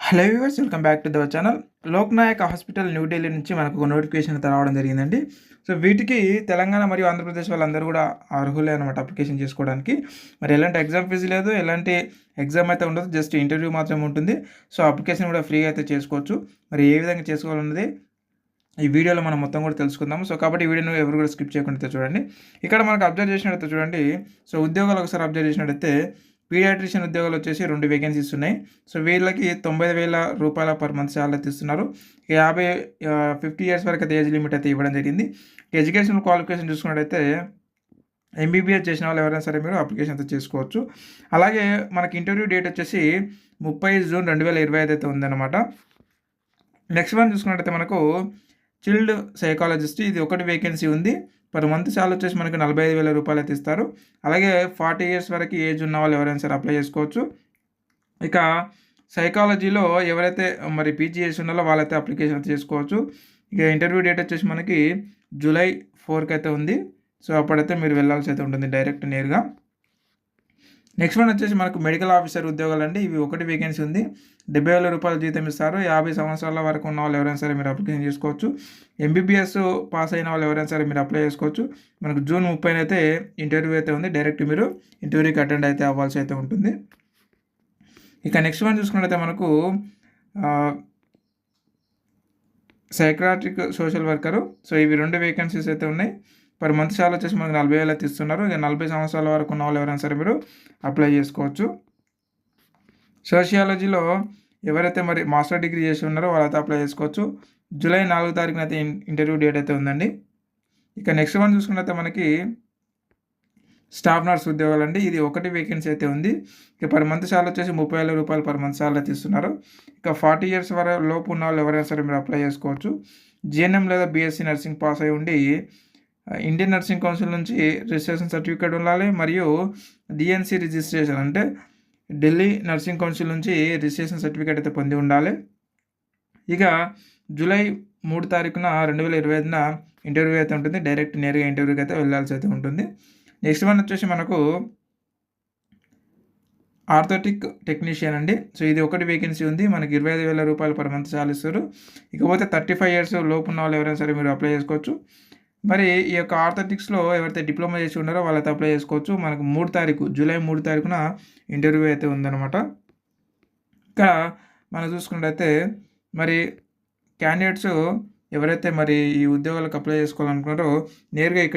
Hello viewers, welcome back to our channel. Loknayak hospital New Delhi నుంచి మనకు ఒక నోటిఫికేషన్ అయితే రావడం జరిగిందండి. సో వీటికి తెలంగాణ మరియు ఆంధ్రప్రదేశ్ వాళ్ళందరూ కూడా అర్హులే అనమాట అప్లికేషన్ చేసుకోవడానికి. మరి ఎలాంటి ఎగ్జామ్ ఫీజు లేదు, ఎలాంటి ఎగ్జామ్ అయితే ఉండదు, జస్ట్ ఇంటర్వ్యూ మాత్రమే ఉంటుంది. సో అప్లికేషన్ కూడా ఫ్రీగా అయితే చేసుకోవచ్చు. మరి ఏ విధంగా చేసుకోవాలన్నది ఈ వీడియోలో మనం మొత్తం కూడా తెలుసుకుందాము. సో కాబట్టి ఈ వీడియోను ఎవరు కూడా స్కిప్ చేయకుండా చూడండి. ఇక్కడ మనకు అబ్జర్వ్ చేసినట్టయితే చూడండి. సో ఉద్యోగాలు ఒకసారి అబ్జర్వ్ చేసినట్టయితే పీడియాట్రిషియన్ ఉద్యోగాలు వచ్చేసి 2 వేకెన్సీస్ ఉన్నాయి. సో వీళ్ళకి 90,000 రూపాయల పర్ మంత్ శాలరీ ఇస్తున్నారు. 50 ఇయర్స్ వరకు అయితే ఏజ్ లిమిట్ అయితే ఇవ్వడం జరిగింది. ఎడ్యుకేషనల్ క్వాలిఫికేషన్ చూసుకున్నట్టయితే ఎంబీబీఎస్ చేసిన వాళ్ళు ఎవరైనా సరే మీరు అప్లికేషన్ అయితే చేసుకోవచ్చు. అలాగే మనకి ఇంటర్వ్యూ డేట్ వచ్చేసి 30 జూన్ 2025 అయితే ఉందన్నమాట. నెక్స్ట్ వన్ చూసుకున్నట్టయితే మనకు చిల్డ్ సైకాలజిస్ట్, ఇది ఒకటి వేకెన్సీ ఉంది. పర్ మంత్ శాలరీ వచ్చేసి మనకి 45,000 రూపాయలు అయితే ఇస్తారు. అలాగే 40 ఇయర్స్ వరకు ఏజ్ ఉన్న వాళ్ళు ఎవరైనా సరే అప్లై చేసుకోవచ్చు. ఇక సైకాలజీలో ఎవరైతే మరి పీజీ చేసి ఉన్నారో వాళ్ళైతే అప్లికేషన్ చేసుకోవచ్చు. ఇక ఇంటర్వ్యూ డేట్ వచ్చేసి మనకి జూలై 4కి అయితే ఉంది. సో అప్పుడైతే మీరు వెళ్ళాల్సి అయితే ఉంటుంది డైరెక్ట్ నేరుగా. నెక్స్ట్ వన్ వచ్చేసి మనకు మెడికల్ ఆఫీసర్ ఉద్యోగాలు అండి. ఇవి ఒకటి వేకెన్సీ ఉంది. 70,000 రూపాయలు జీతం ఇస్తారు. 50 సంవత్సరాల వరకు ఉన్న వాళ్ళు ఎవరైనా సరే మీరు అప్లికేషన్ చేసుకోవచ్చు. ఎంబీబీఎస్ పాస్ అయిన వాళ్ళు ఎవరైనా సరే మీరు అప్లై చేసుకోవచ్చు. మనకు జూన్ 30 అయితే ఇంటర్వ్యూ అయితే ఉంది. డైరెక్ట్ మీరు ఇంటర్వ్యూకి అటెండ్ అయితే అవ్వాల్సి అయితే ఉంటుంది. ఇక నెక్స్ట్ వన్ చూసుకున్నట్లయితే మనకు సైక్రాట్రిక్ సోషల్ వర్కరు. సో ఇవి 2 వేకెన్సీస్ అయితే ఉన్నాయి. పర్ మంత్ శాలరీ వచ్చేసి మనకు 40,000 అయితే ఇస్తున్నారు. ఇక 40 సంవత్సరాల వరకు ఉన్న వాళ్ళు ఎవరైనా సరే మీరు అప్లై చేసుకోవచ్చు. సోషియాలజీలో ఎవరైతే మరి మాస్టర్ డిగ్రీ చేసి ఉన్నారో వాళ్ళైతే అప్లై చేసుకోవచ్చు. జూలై 4 తారీఖున అయితే ఇంటర్వ్యూ డేట్ అయితే ఉందండి. ఇక నెక్స్ట్ వన్ చూసుకున్నట్లయితే మనకి స్టాఫ్ నర్స్ ఉద్యోగాలు అండి. ఇది ఒకటి వేకెన్సీ అయితే ఉంది. ఇక పర్ మంత్ శాలరీ వచ్చేసి 30,000 రూపాయలు పర్ మంత్ శాలరీ అయితే ఇస్తున్నారు. ఇక 40 ఇయర్స్ వరకు లోపు ఉన్న వాళ్ళు ఎవరైనా సరే మీరు అప్లై చేసుకోవచ్చు. జిఎన్ఎం లేదా బీఎస్సీ నర్సింగ్ పాస్ అయి ఉండి ఇండియన్ నర్సింగ్ కౌన్సిల్ నుంచి రిజిస్ట్రేషన్ సర్టిఫికేట్ ఉండాలి. మరియు డిఎన్సి రిజిస్ట్రేషన్ అంటే ఢిల్లీ నర్సింగ్ కౌన్సిల్ నుంచి రిజిస్ట్రేషన్ సర్టిఫికేట్ అయితే పొంది ఉండాలి. ఇక జూలై 3 తారీఖున 2025న ఇంటర్వ్యూ అయితే ఉంటుంది. డైరెక్ట్ నేరుగా ఇంటర్వ్యూకి అయితే వెళ్ళాల్సి అయితే ఉంటుంది. నెక్స్ట్ వన్ వచ్చేసి మనకు ఆర్థోటిక్ టెక్నీషియన్ అండి. సో ఇది ఒకటి వేకెన్సీ ఉంది. మనకి 25,000 రూపాయలు పర్ మంత్ శాలరీ ఇస్తారు. ఇకపోతే 35 ఇయర్స్ లోపు ఉన్న వాళ్ళు ఎవరైనా సరే మీరు అప్లై చేసుకోవచ్చు. మరి ఈ యొక్క ఆర్థోటిక్స్లో ఎవరైతే డిప్లొమా చేసి ఉన్నారో వాళ్ళైతే అప్లై చేసుకోవచ్చు. మనకు జూలై 3 తారీఖున ఇంటర్వ్యూ అయితే ఉందన్నమాట. ఇక్కడ మనం చూసుకున్నట్టయితే మరి క్యాండిడేట్స్ ఎవరైతే మరి ఈ ఉద్యోగాలకు అప్లై చేసుకోవాలనుకున్నారో నేరుగా ఇక్కడ